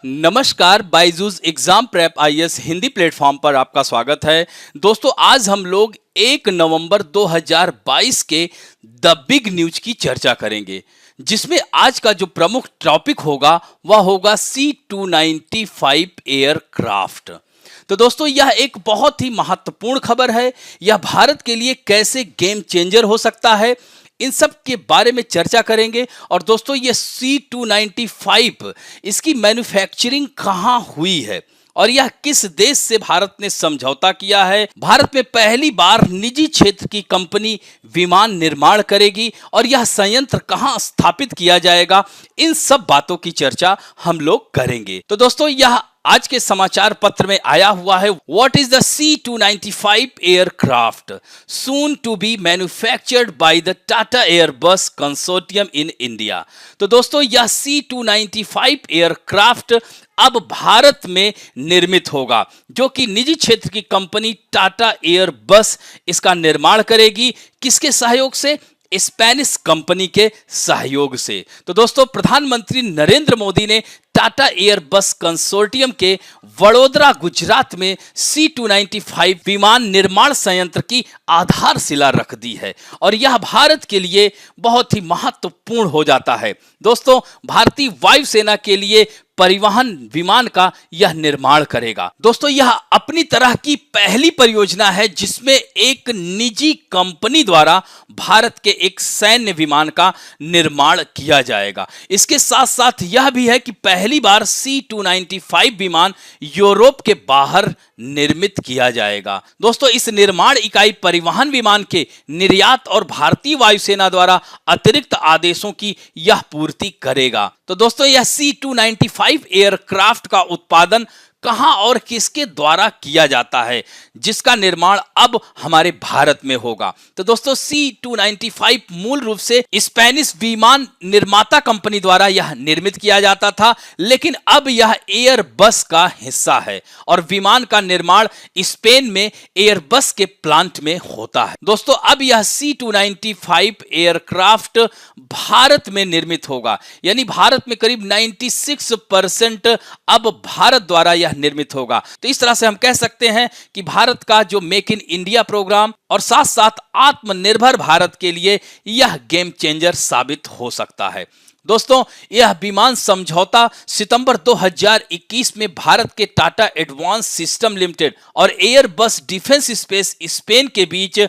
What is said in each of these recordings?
नमस्कार, Byju's exam prep IAS Hindi platform पर आपका स्वागत है। दोस्तों, आज हम लोग 1 नवंबर 2022 के द बिग न्यूज की चर्चा करेंगे, जिसमें आज का जो प्रमुख टॉपिक होगा वह होगा C-295 एयरक्राफ्ट। तो दोस्तों, यह एक बहुत ही महत्वपूर्ण खबर है। यह भारत के लिए कैसे गेम चेंजर हो सकता है, इन सब के बारे में चर्चा करेंगे। और दोस्तों, ये C-295 इसकी मैन्युफैक्चरिंग कहाँ हुई है और यह किस देश से भारत ने समझौता किया है। भारत में पहली बार निजी क्षेत्र की कंपनी विमान निर्माण करेगी और यह संयंत्र कहाँ स्थापित किया जाएगा, इन सब बातों की चर्चा हम लोग करेंगे। तो दोस्तों, यह आज के समाचार पत्र में आया हुआ है। What is the C-295 aircraft soon to be manufactured by the Tata Airbus consortium in India. तो दोस्तों, यह C-295 एयरक्राफ्ट अब भारत में निर्मित होगा, जो कि निजी क्षेत्र की कंपनी टाटा एयरबस इसका निर्माण करेगी। किसके सहयोग से? स्पेनिश कंपनी के सहयोग से। तो दोस्तों, प्रधानमंत्री नरेंद्र मोदी ने टाटा एयरबस कंसोर्टियम के वडोदरा गुजरात में C-295 विमान निर्माण संयंत्र की आधारशिला रख दी है और यह भारत के लिए बहुत ही महत्वपूर्ण हो जाता है। दोस्तों, भारतीय वायुसेना के लिए परिवहन विमान का यह निर्माण करेगा। दोस्तों, यह अपनी तरह की पहली परियोजना है जिसमें एक निजी कंपनी द्वारा भारत के एक सैन्य विमान का निर्माण किया जाएगा। इसके साथ साथ यह भी है कि पहली बार C-295 विमान यूरोप के बाहर निर्मित किया जाएगा। दोस्तों, इस निर्माण इकाई परिवहन विमान के निर्यात और भारतीय वायुसेना द्वारा अतिरिक्त आदेशों की यह पूर्ति करेगा। तो दोस्तों, यह C-295 एयरक्राफ्ट का उत्पादन कहां और किसके द्वारा किया जाता है, जिसका निर्माण अब हमारे भारत में होगा। तो दोस्तों, C-295 मूल रूप से स्पेनिश विमान निर्माता कंपनी द्वारा यह निर्मित किया जाता था, लेकिन अब यह एयरबस का हिस्सा है और विमान का निर्माण स्पेन में एयरबस के प्लांट में होता है। दोस्तों, अब यह C-295 एयरक्राफ्ट भारत में निर्मित होगा, यानी भारत में करीब 96% अब भारत द्वारा यह निर्मित होगा। तो इस तरह से हम कह सकते हैं कि भारत का जो मेक इन इंडिया प्रोग्राम और साथ साथ आत्मनिर्भर भारत के लिए यह गेम चेंजर साबित हो सकता है। दोस्तों, यह विमान समझौता सितंबर 2021 में भारत के टाटा एडवांस सिस्टम लिमिटेड और एयरबस डिफेंस स्पेस स्पेन के बीच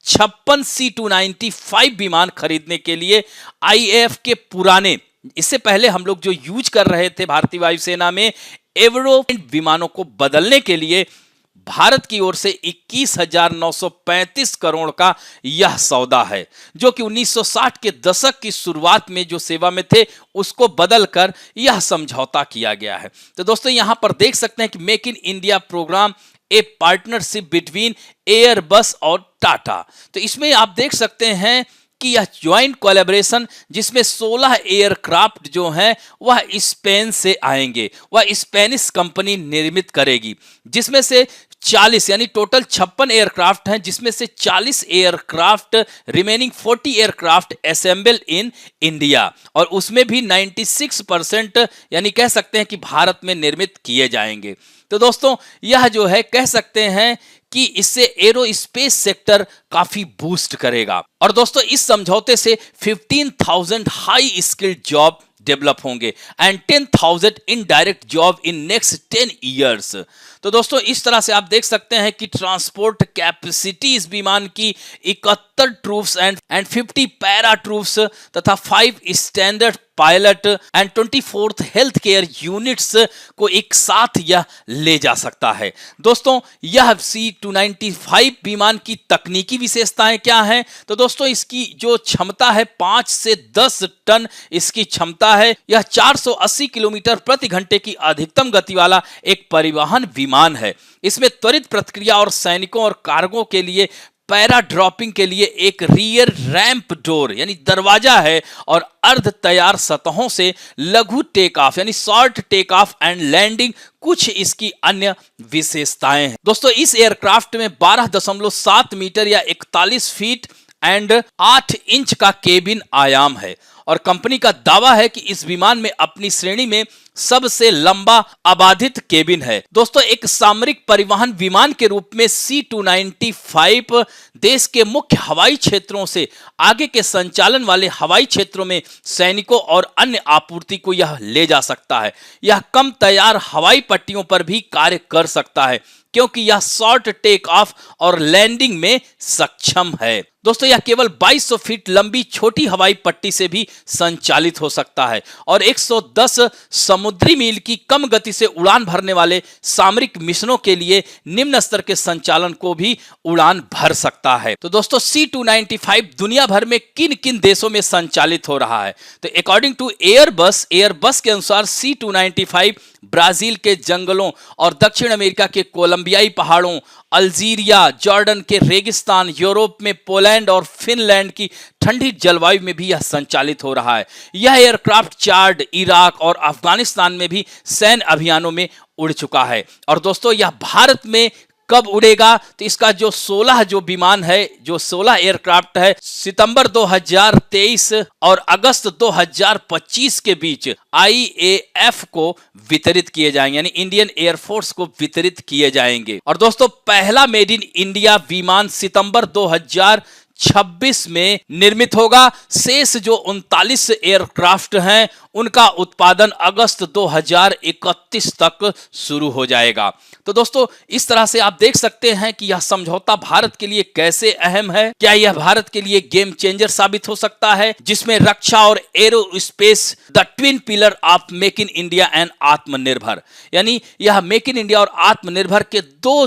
56 C-295 विमान खरीदने के लिए IAF के पुराने, इससे पहले हम लोग जो यूज कर रहे थे भारतीय वायुसेना में, एवरो विमानों को बदलने के लिए भारत की ओर से 21,935 करोड़ का यह सौदा है, जो कि 1960 के दशक की शुरुआत में जो सेवा में थे उसको बदलकर यह समझौता किया गया है। तो दोस्तों, यहां पर देख सकते हैं कि make in India program a partnership between Airbus और टाटा। तो इसमें आप देख सकते हैं कि यह ज्वाइंट कोलैबोरेशन, जिसमें 16 एयरक्राफ्ट जो हैं वह स्पेन से आएंगे, वह स्पेनिश कंपनी निर्मित करेगी, जिसमें से 40 यानी टोटल 56 एयरक्राफ्ट हैं, जिसमें से 40 aircraft, remaining 40 aircraft assemble in India, और उसमें भी 96% यानी कह सकते हैं कि भारत में निर्मित किए जाएंगे। तो दोस्तों, यह जो है कह सकते हैं कि इससे एरोस्पेस सेक्टर काफी बूस्ट करेगा। और दोस्तों, इस समझौते से 15,000 हाई स्किल्ड जॉब डेवलप होंगे and 10,000 indirect job in next 10 years. तो दोस्तों, इस तरह से आप देख सकते हैं कि ट्रांसपोर्ट कैपेसिटी इस विमान की 71 ट्रूप्स एंड 50 पैरा ट्रूप्स तथा 5 standard pilot and 24 health care units को एक साथ यह ले जा सकता है। दोस्तों, यह C-295 विमान की तकनीकी विशेषताएं क्या हैं? तो दोस्तों, इसकी जो क्षमता है 5 से 10 टन इसकी क्षमता है। यह 480 किलोमीटर प्रति घंटे की अधिकतम गति वाला एक परिवहन विमान है। इसमें त्वरित प्रतिक्रिया और सैनिकों और कार्गो के लिए पैरा ड्रॉपिंग के लिए एक रियर रैंप डोर यानी दरवाजा है और अर्ध तैयार सतहों से लघु टेक ऑफ यानी short take off and landing कुछ इसकी अन्य विशेषताएं हैं। दोस्तों, इस एयरक्राफ्ट में 12.7 मीटर या 41 फीट एंड 8 इंच का केबिन आयाम है और कंपनी का दावा है कि इस विमान में अपनी श्रेणी में सबसे लंबा अबाधित केबिन है। दोस्तों एक सामरिक परिवहन विमान के रूप में C-295 देश के मुख्य हवाई क्षेत्रों से आगे के संचालन वाले हवाई क्षेत्रों में सैनिकों और अन्य आपूर्ति को यह ले जा सकता है। यह कम तैयार हवाई पट्टियों पर भी कार्य कर सकता है क्योंकि यह शॉर्ट टेक ऑफ और लैंडिंग में सक्षम है। दोस्तों यह केवल 2200 फीट लंबी छोटी हवाई पट्टी से भी संचालित हो सकता है और 110 समुद्री मील की कम गति से उड़ान भरने वाले सामरिक मिशनों के लिए निम्न स्तर के संचालन को भी उड़ान भर सकता है। तो दोस्तों C-295 दुनिया भर में किन किन देशों में संचालित हो रहा है? तो अकॉर्डिंग टू एयरबस के अनुसार C-295 ब्राजील के जंगलों और दक्षिण अमेरिका के कोलंबियाई पहाड़ों, अल्जीरिया, जॉर्डन के रेगिस्तान, यूरोप में पोलैंड और फिनलैंड की ठंडी जलवायु में भी यह संचालित हो रहा है। यह एयरक्राफ्ट चाड, इराक और अफगानिस्तान में भी सैन्य अभियानों में उड़ चुका है। और दोस्तों यह भारत में कब उड़ेगा? तो इसका जो 16 एयरक्राफ्ट है सितंबर 2023 और अगस्त 2025 के बीच IAF को वितरित किए जाएंगे, यानी इंडियन एयरफोर्स को वितरित किए जाएंगे। और दोस्तों पहला मेड इन इंडिया विमान सितंबर 2026 में निर्मित होगा। शेष जो 39 एयरक्राफ्ट हैं उनका उत्पादन अगस्त 2031 तक शुरू हो जाएगा। तो दोस्तों इस तरह से आप देख सकते हैं कि यह समझौता भारत के लिए कैसे अहम है। क्या यह भारत के लिए गेम चेंजर साबित हो सकता है, जिसमें रक्षा और aerospace the twin pillar of make in India and आत्मनिर्भर, यानी यह मेक इन इंडिया और आत्मनिर्भर के दो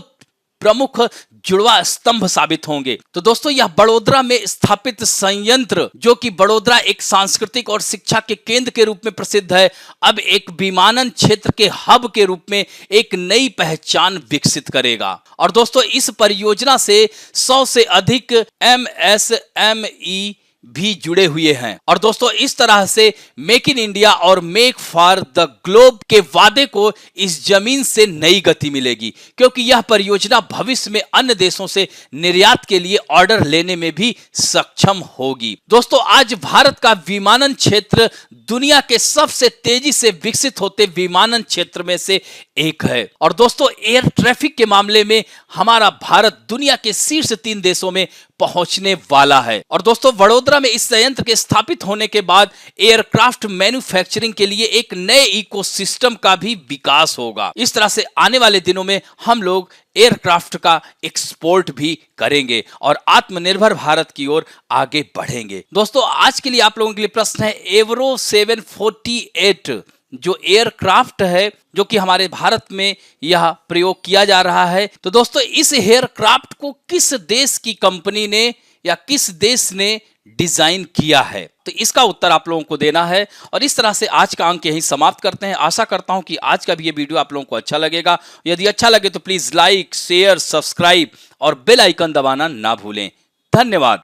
प्रमुख जुड़वा स्तंभ साबित होंगे। तो दोस्तों यह बड़ोदरा में स्थापित संयंत्र, जो कि बड़ोदरा एक सांस्कृतिक और शिक्षा के केंद्र के रूप में प्रसिद्ध है, अब एक विमानन क्षेत्र के हब के रूप में एक नई पहचान विकसित करेगा। और दोस्तों इस परियोजना से 100 से अधिक MSME भी जुड़े हुए हैं। और दोस्तों इस तरह से मेक इन इंडिया और मेक फॉर द ग्लोब के वादे को इस जमीन से नई गति मिलेगी, क्योंकि यह परियोजना भविष्य में अन्य देशों से निर्यात के लिए ऑर्डर लेने में भी सक्षम होगी। दोस्तों आज भारत का विमानन क्षेत्र दुनिया के सबसे तेजी से विकसित होते विमानन क्षेत्र में से एक है। और दोस्तों एयर ट्रैफिक के मामले में हमारा भारत दुनिया के शीर्ष 3 देशों में पहुंचने वाला है। और दोस्तों वडोदरा में इस संयंत्र के स्थापित होने के बाद एयरक्राफ्ट मैन्युफैक्चरिंग के लिए एक नए इकोसिस्टम का भी विकास होगा। इस तरह से आने वाले दिनों में हम लोग एयरक्राफ्ट का एक्सपोर्ट भी करेंगे और आत्मनिर्भर भारत की ओर आगे बढ़ेंगे। दोस्तों आज के लिए आप लोगों के लिए प्रश्न है, एवरो 748 जो एयरक्राफ्ट है जो कि हमारे भारत में यह प्रयोग किया जा रहा है, तो दोस्तों इस एयरक्राफ्ट को किस देश की कंपनी ने या किस देश ने डिजाइन किया है? तो इसका उत्तर आप लोगों को देना है। और इस तरह से आज का अंक यहीं समाप्त करते हैं। आशा करता हूं कि आज का भी ये वीडियो आप लोगों को अच्छा लगेगा। यदि अच्छा लगे तो प्लीज लाइक, शेयर, सब्सक्राइब और बेल आइकन दबाना ना भूलें। धन्यवाद।